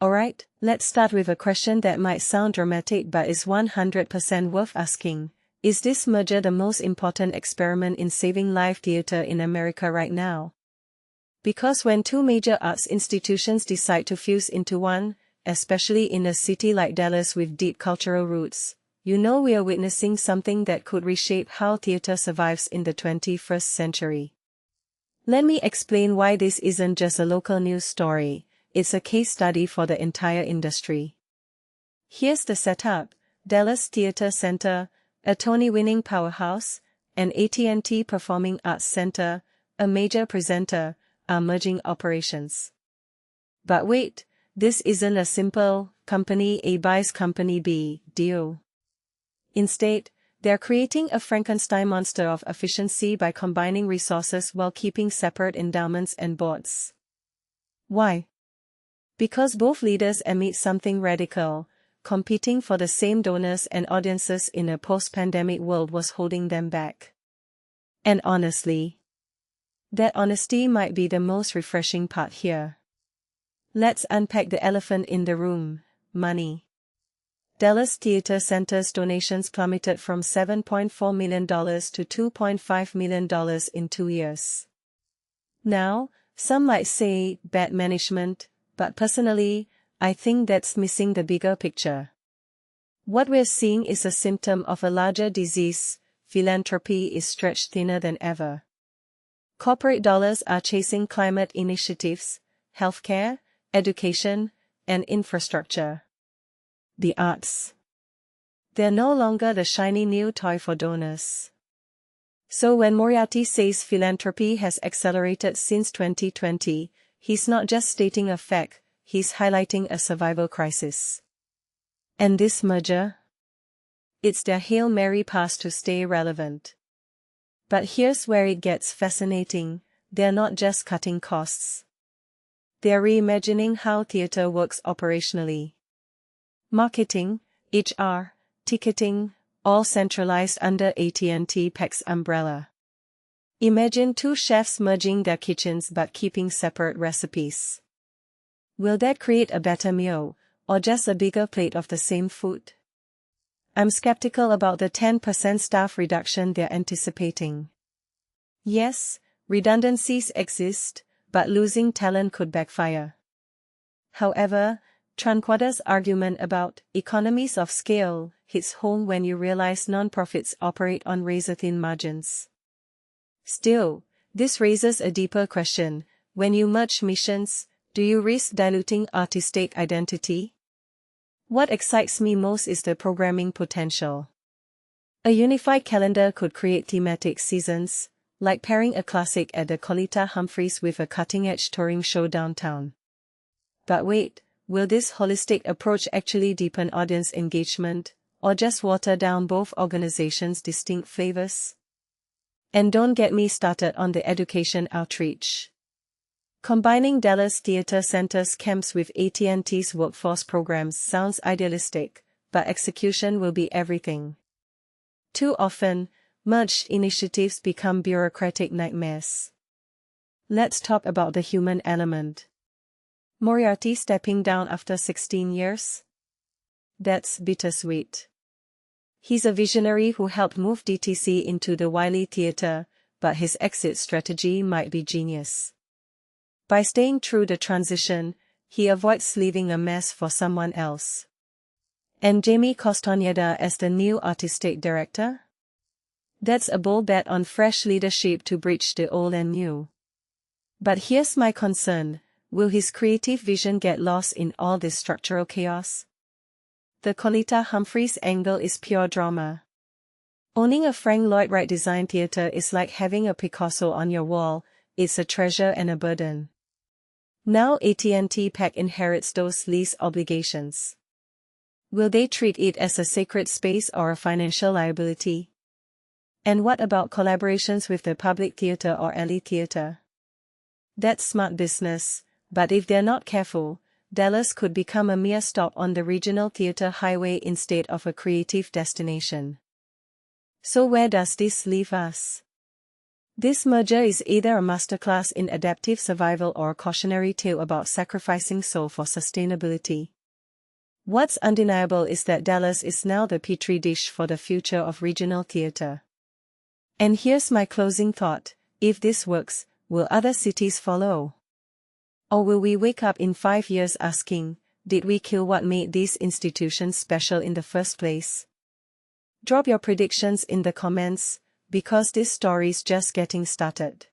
Alright, let's start with a question that might sound dramatic but is 100% worth asking. Is this merger the most important experiment in saving live theater in America right now? Because when two major arts institutions decide to fuse into one, especially in a city like Dallas with deep cultural roots, you know we are witnessing something that could reshape how theater survives in the 21st century. Let me explain why this isn't just a local news story, it's a case study for the entire industry. Here's the setup: Dallas Theater Center, a Tony-winning powerhouse, and AT&T Performing Arts Center, a major presenter, are merging operations. But wait, this isn't a simple company A buys company B deal. Instead, they're creating a Frankenstein monster of efficiency by combining resources while keeping separate endowments and boards. Why? Because both leaders admit something radical: competing for the same donors and audiences in a post-pandemic world was holding them back. And honestly, that honesty might be the most refreshing part here. Let's unpack the elephant in the room: money. Dallas Theater Center's donations plummeted from $7.4 million to $2.5 million in 2 years. Now, some might say bad management, but personally, I think that's missing the bigger picture. What we're seeing is a symptom of a larger disease: philanthropy is stretched thinner than ever. Corporate dollars are chasing climate initiatives, healthcare, education, and infrastructure. The arts. They're no longer the shiny new toy for donors. So when Moriarty says philanthropy has accelerated since 2020, he's not just stating a fact, he's highlighting a survival crisis. And this merger? It's their Hail Mary pass to stay relevant. But here's where it gets fascinating: they're not just cutting costs. They're reimagining how theater works operationally. Marketing, HR, ticketing, all centralized under AT&T PAC's umbrella. Imagine two chefs merging their kitchens but keeping separate recipes. Will that create a better meal, or just a bigger plate of the same food? I'm skeptical about the 10% staff reduction they're anticipating. Yes, redundancies exist, but losing talent could backfire. However, Tranquada's argument about economies of scale hits home when you realize nonprofits operate on razor-thin margins. Still, this raises a deeper question: when you merge missions, do you risk diluting artistic identity? What excites me most is the programming potential. A unified calendar could create thematic seasons, like pairing a classic at the Colita Humphreys with a cutting-edge touring show downtown. But wait, will this holistic approach actually deepen audience engagement, or just water down both organizations' distinct flavors? And don't get me started on the education outreach. Combining Dallas Theater Center's camps with AT&T's workforce programs sounds idealistic, but execution will be everything. Too often, merged initiatives become bureaucratic nightmares. Let's talk about the human element. Moriarty stepping down after 16 years? That's bittersweet. He's a visionary who helped move DTC into the Wiley Theater, but his exit strategy might be genius. By staying true to the transition, he avoids leaving a mess for someone else. And Jamie Castaneda as the new artistic director? That's a bold bet on fresh leadership to bridge the old and new. But here's my concern: will his creative vision get lost in all this structural chaos? The Colita Humphreys angle is pure drama. Owning a Frank Lloyd Wright design theater is like having a Picasso on your wall: it's a treasure and a burden. Now AT&T PAC inherits those lease obligations. Will they treat it as a sacred space or a financial liability? And what about collaborations with the Public Theater or Alley Theater? That's smart business, but if they're not careful, Dallas could become a mere stop on the regional theater highway instead of a creative destination. So where does this leave us? This merger is either a masterclass in adaptive survival or a cautionary tale about sacrificing soul for sustainability. What's undeniable is that Dallas is now the petri dish for the future of regional theater. And here's my closing thought: if this works, will other cities follow? Or will we wake up in 5 years asking, did we kill what made these institutions special in the first place? Drop your predictions in the comments, because this story's just getting started.